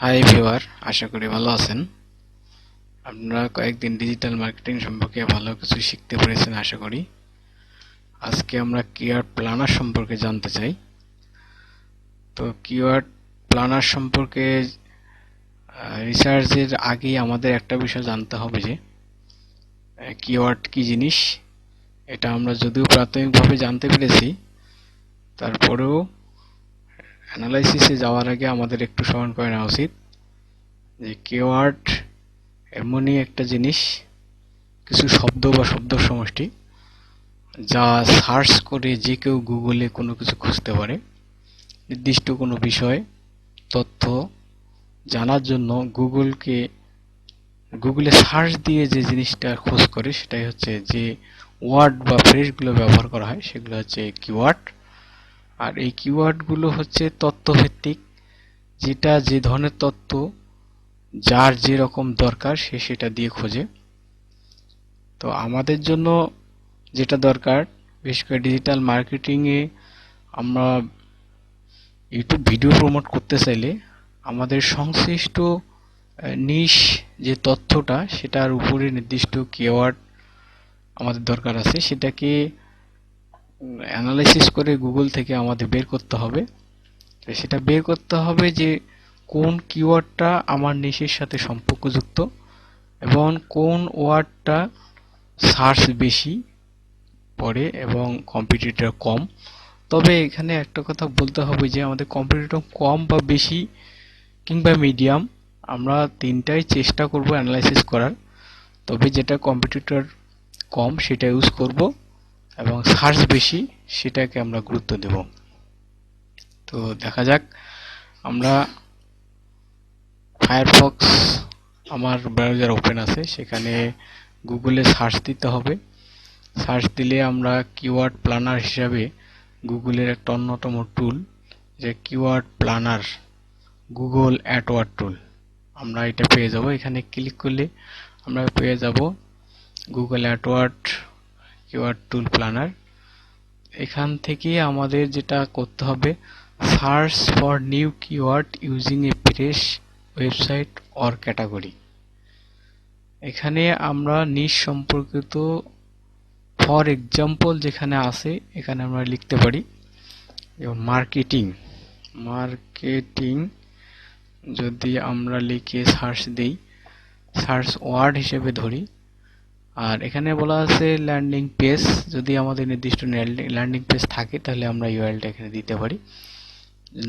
High viewer, আশা করি ভালো আছেন। আপনারা কয়েকদিন ডিজিটাল মার্কেটিং সম্পর্কে ভালো কিছু শিখতে পেরেছেন আশা করি। আজকে আমরা কিওয়ার্ড প্ল্যানার সম্পর্কে জানতে চাই। তো কিওয়ার্ড প্ল্যানার সম্পর্কে রিসার্চের আগেই আমাদের একটা বিষয় জানতে হবে যে কিওয়ার্ড কি জিনিস। এটা আমরা যদিও প্রাথমিকভাবে জানতে পেরেছি, তারপরেও অ্যানালাইসিসে যাওয়ার আগে আমাদের একটু স্মরণ করে নেওয়া উচিত যে কিওয়ার্ড এমনই একটা জিনিস, কিছু শব্দ বা শব্দ সমষ্টি যা সার্চ করে যে কেউ গুগলে কোনো কিছু খুঁজতে পারে। নির্দিষ্ট কোনো বিষয় তথ্য জানার জন্য গুগলে সার্চ দিয়ে যে জিনিসটা খোঁজ করে সেটাই হচ্ছে, যে ওয়ার্ড বা ফ্রেজগুলো ব্যবহার করা হয় সেগুলো হচ্ছে কিওয়ার্ড। আর এই কিওয়ার্ডগুলো হচ্ছে তথ্যভিত্তিক, যেটা যে ধরনের তথ্য যার যেরকম দরকার সে সেটা দিয়ে খোঁজে। তো আমাদের জন্য যেটা দরকার, বিশেষ করে ডিজিটাল মার্কেটিংয়ে আমরা ইউটিউব ভিডিও প্রমোট করতে চাইলে আমাদের সংশ্লিষ্ট নিশ যে তথ্যটা সেটার উপরে নির্দিষ্ট কিওয়ার্ড আমাদের দরকার আছে, সেটাকে অ্যানালাইসিস করে গুগল থেকে আমাদের বের করতে হবে। তো সেটা বের করতে হবে যে কোন কিওয়ার্ডটা আমার নিশের সাথে সম্পর্কযুক্ত এবং কোন ওয়ার্ডটা সার্চ বেশি পড়ে এবং কম্পিটিটর কম। তবে এখানে একটা কথা বলতে হবে যে আমাদের কম্পিটিটর কম বা বেশি কিংবা মিডিয়াম, আমরা তিনটাই চেষ্টা করব অ্যানালাইসিস করার। তবে যেটা কম্পিটিটর কম সেটা ইউজ করব এবং সার্চ বেশি সেটাকে আমরা গুরুত্ব দেব। তো দেখা যাক, আমরা ফায়ারফক্স আমার ব্রাউজার ওপেন আছে, সেখানে গুগলে সার্চ দিতে হবে। সার্চ দিলে আমরা কিওয়ার্ড প্ল্যানার হিসাবে গুগলের একটা অন্যতম টুল যে কিওয়ার্ড প্ল্যানার, গুগল অ্যাডওয়ার্ড টুল, আমরা এটা পেয়ে যাব। এখানে ক্লিক করলে আমরা পেয়ে যাব Google AdWord keyword tool planner. এখান থেকে আমাদের যেটা করতে হবে, search for new keyword using a fresh website or category. এখানে আমরা নিশ সম্পর্কিত ফর এক্সাম্পল যেখানে আছে এখানে আমরা লিখতে পারি যেমন মার্কেটিং যদি আমরা লিখে সার্চ দেই, সার্চ ওয়ার্ড হিসেবে ধরি। আর এখানে বলা আছে ল্যান্ডিং পেজ, যদি আমাদের নির্দিষ্ট ল্যান্ডিং পেজ থাকে তাহলে আমরা ইউআরএলটা এখানে দিতে পারি।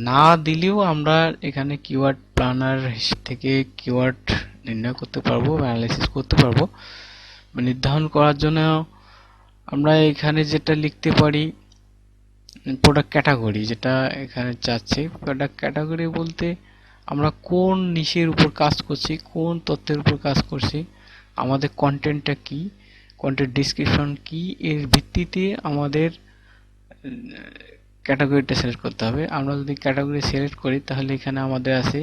না দিলেও আমরা এখানে কিওয়ার্ড প্ল্যানার থেকে কিওয়ার্ড নির্ণয় করতে পারবো বা অ্যানালাইসিস করতে পারবো। নির্ধারণ করার জন্য আমরা এখানে যেটা লিখতে পারি প্রোডাক্ট ক্যাটাগরি, যেটা এখানে চাচ্ছি। প্রোডাক্ট ক্যাটাগরি বলতে আমরা কোন নিশের উপর কাজ করছি, কোন তথ্যের উপর কাজ করছি, আমাদের কন্টেন্টটা কি, কন্টেন্ট ডিসক্রিপশন কি, এর ভিত্তিতে আমাদের ক্যাটাগরিটা সিলেক্ট করতে হবে। আমরা যদি ক্যাটাগরি সিলেক্ট করি তাহলে এখানে আমাদের আছে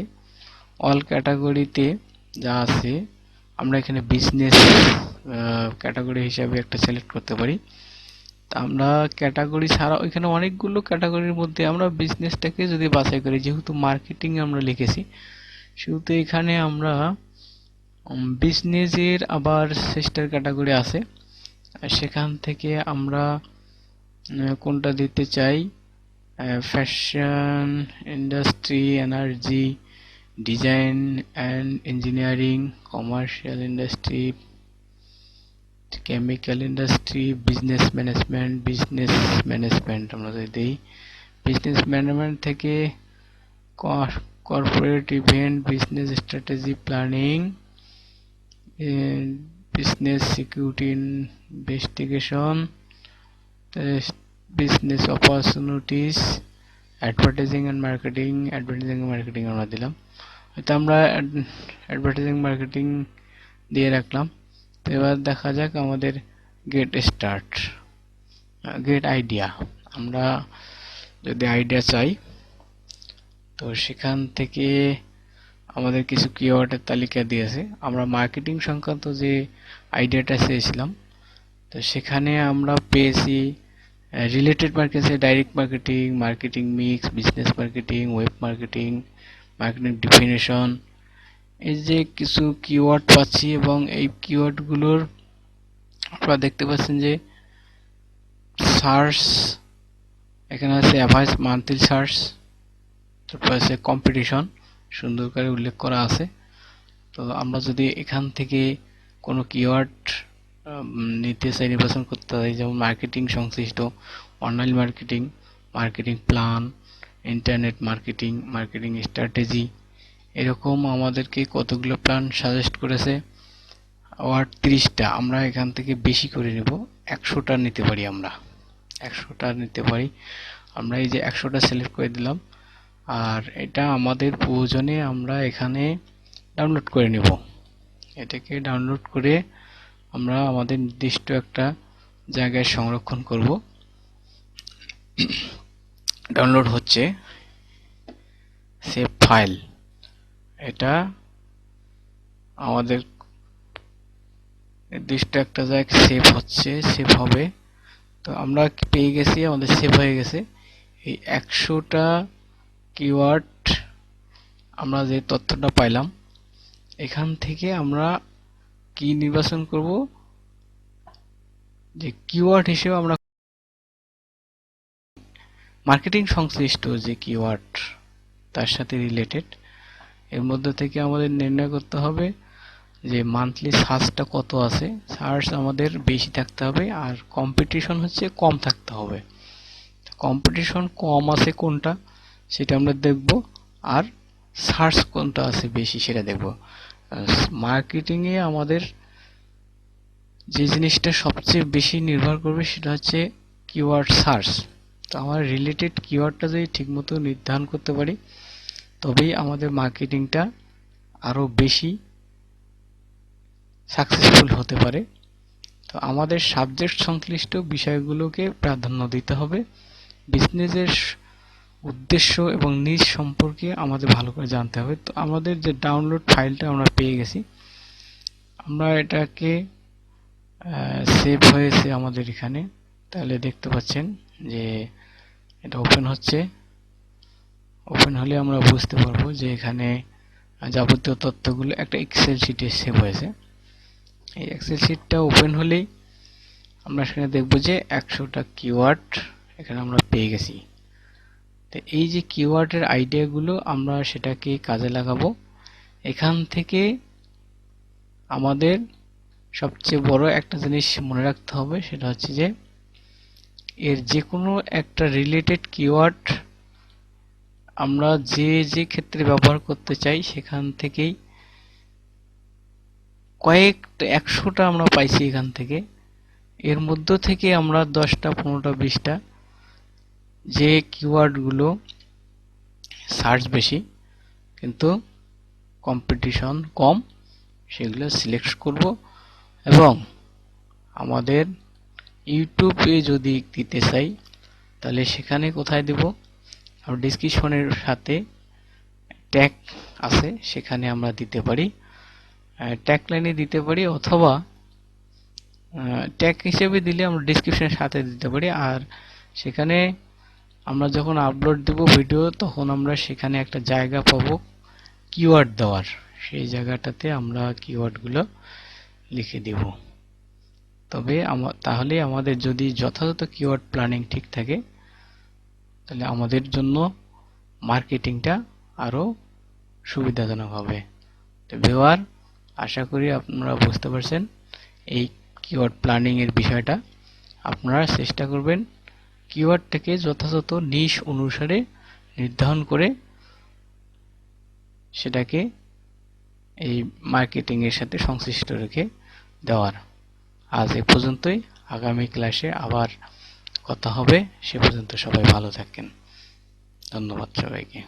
অল ক্যাটাগরিতে যা আছে, আমরা এখানে বিজনেস ক্যাটাগরি হিসাবে একটা সিলেক্ট করতে পারি। আমরা ক্যাটাগরি ছাড়াও এখানে অনেকগুলো ক্যাটাগরির মধ্যে আমরা বিজনেসটাকে যদি বাছাই করি, যেহেতু মার্কেটিং আমরা লিখেছি সেহেতু এখানে আমরা বিজনেসের আবার সিস্টার ক্যাটাগরি আছে, সেখান থেকে আমরা কোনটা দিতে চাই, fashion industry, energy, design and engineering, commercial industry, chemical industry, business management আমরা যদি দিই। বিজনেস ম্যানেজমেন্ট থেকে corporate event, business strategy planning, business security investigation, business opportunities, advertising and marketing আমরা দিলাম। হয়তো আমরা অ্যাডভার্টাইজিং মার্কেটিং দিয়ে রাখলাম। তো এবার দেখা যাক আমাদের গেট আইডিয়া। আমরা যদি আইডিয়া চাই তো সেখান থেকে আমাদের কিছু কিওয়ার্ডের তালিকা দিয়েছে। আমরা মার্কেটিং সংক্রান্ত যে আইডিয়াটা চেয়েছিলাম তো সেখানে আমরা পেয়েছি রিলেটেড মার্কেটে direct marketing, marketing mix, business marketing, web marketing, marketing definition, এই যে কিছু কিওয়ার্ড পাচ্ছি এবং এই কিওয়ার্ডগুলোর আপনারা দেখতে পাচ্ছেন যে সার্চ, এখানে আছে অ্যাভারেজ মান্থলি সার্চ, তারপর আছে কম্পিটিশন, সুন্দর করে উল্লেখ করা আছে। তো আমরা যদি এখান থেকে কোনো কিওয়ার্ড নিতে চাই, নির্বাচন করতে চাই, যেমন মার্কেটিং সংশ্লিষ্ট, online marketing, marketing plan, internet marketing, marketing strategy, এরকম আমাদেরকে কতগুলো প্ল্যান সাজেস্ট করেছে। আর 30টা, আমরা এখান থেকে বেশি করে নেব, 100টা নিতে পারি, আমরা 100টা নিতে পারি। আমরা এই যে 100টা সিলেক্ট করে দিলাম, আর এটা আমাদের প্রয়োজনে আমরা এখানে ডাউনলোড করে নেব। এটাকে ডাউনলোড করে আমরা আমাদের নির্দিষ্ট একটা জায়গায় সংরক্ষণ করব। ডাউনলোড হচ্ছে, সেভ ফাইল, এটা আমাদের নির্দিষ্ট একটা জায়গায় সেভ হচ্ছে, সেভ হবে। তো আমরা পেয়ে গেছি, আমাদের সেভ হয়ে গেছে এই 100টা কিওয়ার্ড। আমরা যে তথ্যটা পাইলাম, এখান থেকে আমরা কি নির্বাচন করব, যে কিওয়ার্ড হিসেবে আমরা মার্কেটিং সংশ্লিষ্ট যে কিওয়ার্ড তার সাথে রিলেটেড, এর মধ্যে থেকে আমাদের নির্ণয় করতে হবে যে মান্থলি সার্চটা কত আছে। সার্চ আমাদের বেশি থাকতে হবে, আর কম্পিটিশন হচ্ছে কম থাকতে হবে। কম্পিটিশন কম আছে কোনটা সেটা আমরা দেখব, আর সার্চ কোনটা আছে বেশি সেটা দেখব। মার্কেটিংয়ে আমাদের যে জিনিসটা সবচেয়ে বেশি নির্ভর করবে সেটা হচ্ছে কিওয়ার্ড সার্চ। তো আমার রিলেটেড কিওয়ার্ডটা যদি ঠিকমতো নির্ধারণ করতে পারি, তবেই আমাদের মার্কেটিংটা আরও বেশি সাকসেসফুল হতে পারে। তো আমাদের সাবজেক্ট সংশ্লিষ্ট বিষয়গুলোকে প্রাধান্য দিতে হবে। বিজনেসের উদ্দেশ্য এবং নিজ সম্পর্কে আমাদের ভালো করে জানতে হবে। তো আমাদের যে ডাউনলোড ফাইলটা আমরা পেয়ে গেছি, আমরা এটাকে সেভ হয়েছে আমাদের এখানে, তাহলে দেখতে পাচ্ছেন যে এটা ওপেন হচ্ছে। ওপেন হলে আমরা বুঝতে পারবো যে এখানে যাবতীয় তথ্যগুলো একটা এক্সেল শিটে সেভ হয়েছে। এই এক্সেল শিটটা ওপেন হলেই আমরা সেখানে দেখব যে 100টা কিওয়ার্ড এখানে আমরা পেয়ে গেছি। তো এই যে কিওয়ার্ডের আইডিয়াগুলো আমরা সেটাকে কাজে লাগাবো। এখান থেকে আমাদের সবচেয়ে বড় একটা জিনিস মনে রাখতে হবে, সেটা হচ্ছে যে এর যে কোনো একটা রিলেটেড কিওয়ার্ড আমরা যে যে ক্ষেত্রে ব্যবহার করতে চাই সেখান থেকেই কয়েকটা 100টা আমরা পাইছি এখান থেকে। এর মধ্য থেকে আমরা 10টা 15টা 20টা যে কিওয়ার্ডগুলো সার্চ বেশি কিন্তু কম্পিটিশন কম, সেগুলো সিলেক্ট করব। এবং আমাদের ইউটিউবে যদি দিতে চাই তাহলে সেখানে কোথায় দেব, আর ডেসক্রিপশনের সাথে ট্যাগ আছে, সেখানে আমরা দিতে পারি, ট্যাগ লাইনে দিতে পারি, অথবা ট্যাগ হিসেবে দিলে আমরা ডেসক্রিপশনের সাথে দিতে পারি। আর সেখানে আমরা যখন আপলোড দেব ভিডিও, তখন আমরা সেখানে একটা জায়গা পাবো কিওয়ার্ড দেওয়ার, সেই জায়গাটাতে আমরা কিওয়ার্ডগুলো লিখে দেব। তবে তাহলে আমাদের যদি যথাযথ কিওয়ার্ড প্ল্যানিং ঠিক থাকে, তাহলে আমাদের জন্য মার্কেটিংটা আরও সুবিধাজনক হবে। তো ভিউয়ার, আশা করি আপনারা বুঝতে পারছেন এই কিওয়ার্ড প্ল্যানিং এর বিষয়টা। আপনারা চেষ্টা করবেন কিওয়ার্ডটাকে যথাযথ নিশ অনুসারে নির্ধারণ করে সেটাকে এই মার্কেটিং এর সাথে সংশ্লিষ্ট রেখে দেওয়ার। আজ এ পর্যন্তই, আগামী ক্লাসে আবার কথা হবে। সে পর্যন্ত সবাই ভালো থাকেন। ধন্যবাদ সবাইকে।